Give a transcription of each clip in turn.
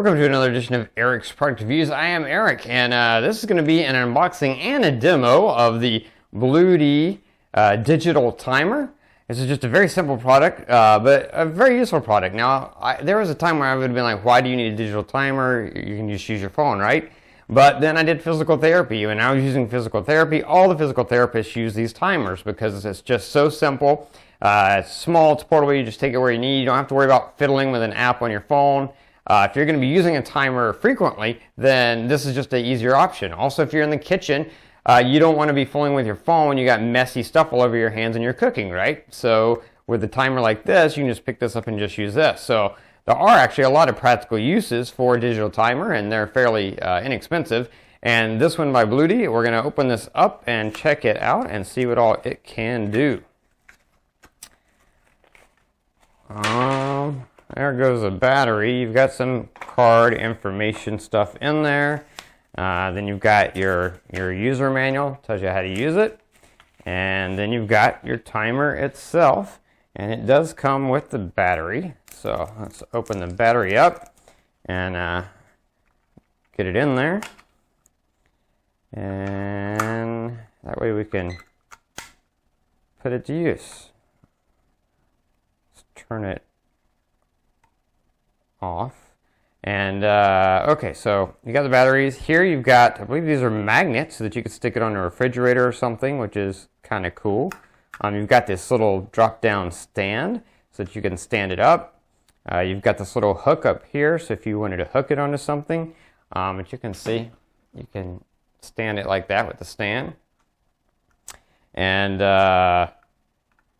Welcome to another edition of Eric's Product Reviews. I am Eric, and this is going to be an unboxing and a demo of the Bluedee digital timer. This is just a very simple product, but a very useful product. Now, there was a time where I would have been like, why do you need a digital timer? You can just use your phone, right? But then I did physical therapy, and I was using physical therapy. All the physical therapists use these timers because it's just so simple. It's small, it's portable, you just take it where you need. You don't have to worry about fiddling with an app on your phone. If you're going to be using a timer frequently, then this is just an easier option. Also, if you're in the kitchen, you don't want to be fooling with your phone. You got messy stuff all over your hands and you're cooking, right? So with a timer like this, you can just pick this up and just use this. So there are actually a lot of practical uses for a digital timer, and they're fairly inexpensive. And this one by Bluedee, we're going to open this up and check it out and see what all it can do. There goes a battery. You've got some card information stuff in there. Then you've got your user manual, tells you how to use it. And then you've got your timer itself. And it does come with the battery. So let's open the battery up and get it in there. And that way we can put it to use. Let's turn it off. And okay, so you got the batteries here. You've got, I believe these are magnets so that you can stick it on a refrigerator or something, which is kind of cool. You've got this little drop down stand so that you can stand it up. You've got this little hook up here, so if you wanted to hook it onto something, but you can see you can stand it like that with the stand. And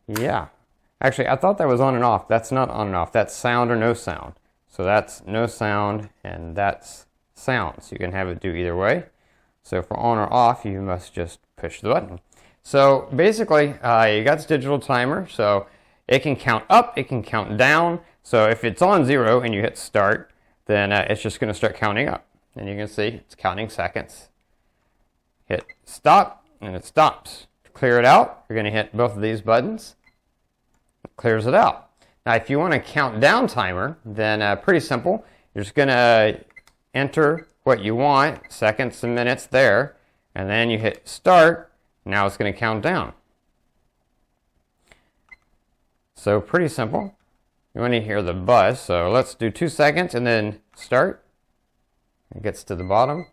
yeah, actually I thought that was on and off. That's not on and off. That's sound or no sound. So that's no sound and that's sound. So you can have it do either way. So for on or off, you must just push the button. So basically, you got this digital timer. So it can count up, it can count down. So if it's on 0 and you hit start, then it's just going to start counting up. And you can see it's counting seconds. Hit stop and it stops. To clear it out, you're going to hit both of these buttons. It clears it out. Now, if you want a countdown timer, then pretty simple. You're just going to enter what you want, seconds and minutes there, and then you hit start. Now it's going to count down. So pretty simple. You want to hear the buzz, so let's do 2 seconds and then start. It gets to the bottom.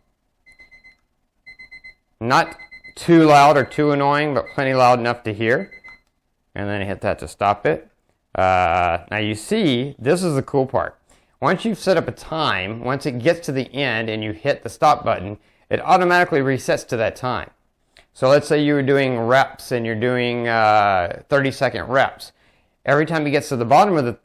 Not too loud or too annoying, but plenty loud enough to hear. And then hit that to stop it. Now you see, this is the cool part. Once you've set up a time, once it gets to the end and you hit the stop button, it automatically resets to that time. So let's say you were doing reps and you're doing 30-second reps. Every time it gets to the bottom of the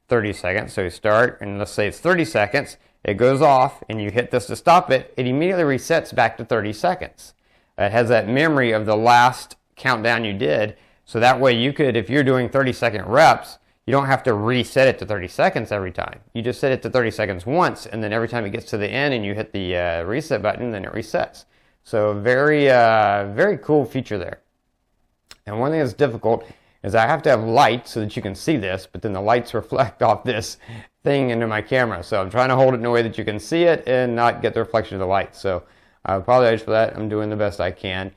30 seconds, so you start, and let's say it's 30 seconds, it goes off and you hit this to stop it, it immediately resets back to 30 seconds. It has that memory of the last countdown you did. So that way you could, if you're doing 30-second reps, you don't have to reset it to 30 seconds every time. You just set it to 30 seconds once, and then every time it gets to the end and you hit the reset button, then it resets. So very, very cool feature there. And one thing that's difficult is I have to have light so that you can see this, but then the lights reflect off this thing into my camera. So I'm trying to hold it in a way that you can see it and not get the reflection of the light. So I apologize for that. I'm doing the best I can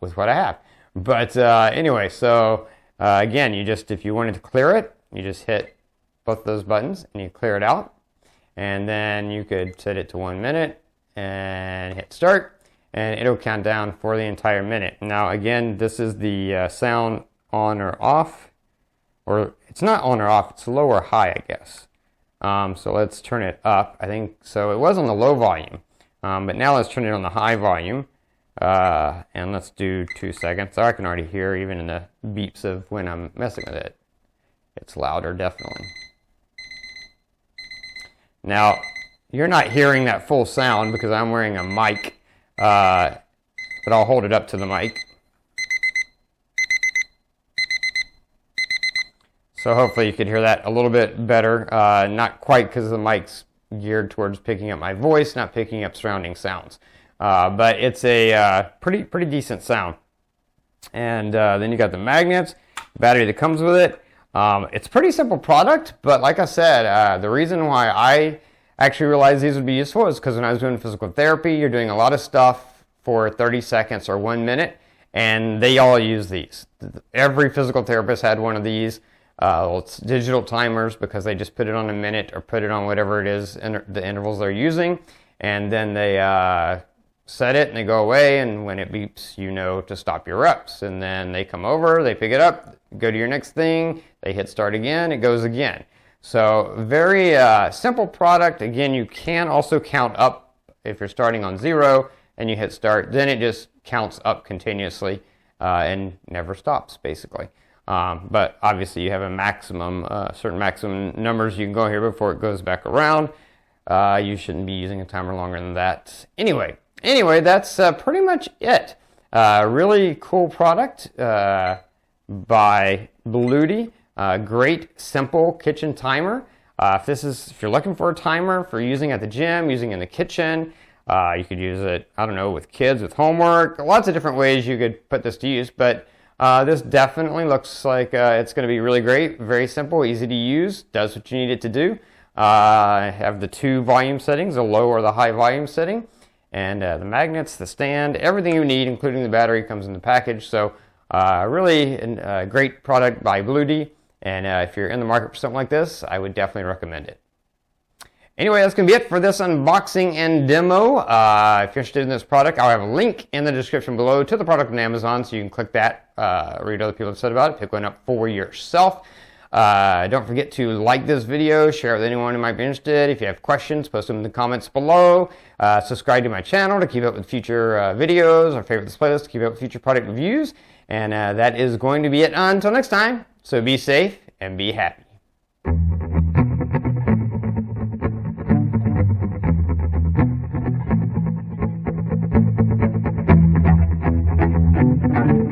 with what I have. But anyway, so again, you just, if you wanted to clear it, you just hit both of those buttons and you clear it out. And then you could set it to 1 minute and hit start, and it'll count down for the entire minute. Now again, this is the sound on or off, or it's not on or off, it's low or high, I guess. So let's turn it up. I think, so it was on the low volume, but now let's turn it on the high volume. And let's do 2 seconds. I can already hear even in the beeps of when I'm messing with it. It's louder, definitely. Now, you're not hearing that full sound because I'm wearing a mic, but I'll hold it up to the mic. So hopefully you could hear that a little bit better. Not quite because the mic's geared towards picking up my voice, not picking up surrounding sounds. But it's a pretty decent sound. And then you got the magnets, the battery that comes with it. It's a pretty simple product, but like I said, the reason why I actually realized these would be useful is because when I was doing physical therapy, you're doing a lot of stuff for 30 seconds or 1 minute, and they all use these. Every physical therapist had one of these. It's digital timers because they just put it on a minute or put it on whatever it is, the intervals they're using, and then they set it and they go away, and when it beeps, you know to stop your reps. And then they come over, they pick it up, go to your next thing, they hit start again, it goes again. So very simple product. Again, you can also count up if you're starting on 0 and you hit start, then it just counts up continuously and never stops basically. But obviously you have a maximum, certain maximum numbers you can go here before it goes back around. You shouldn't be using a timer longer than that. Anyway, that's pretty much it. Really cool product by Bluedee. Great, simple kitchen timer. If you're looking for a timer for using at the gym, using in the kitchen, you could use it, I don't know, with kids, with homework, lots of different ways you could put this to use, but this definitely looks like it's going to be really great, very simple, easy to use, does what you need it to do. I have the 2 volume settings, the low or the high volume setting, and the magnets, the stand, everything you need, including the battery, comes in the package. So really a great product by Bluedee, and if you're in the market for something like this, I would definitely recommend it. Anyway, that's going to be it for this unboxing and demo. If you're interested in this product, I'll have a link in the description below to the product on Amazon, so you can click that, read what other people have said about it, pick one up for yourself. Don't forget to like this video, share it with anyone who might be interested. If you have questions, post them in the comments below. Subscribe to my channel to keep up with future videos, or favorite this playlist to keep up with future product reviews. And that is going to be it until next time. So be safe and be happy. Thank you.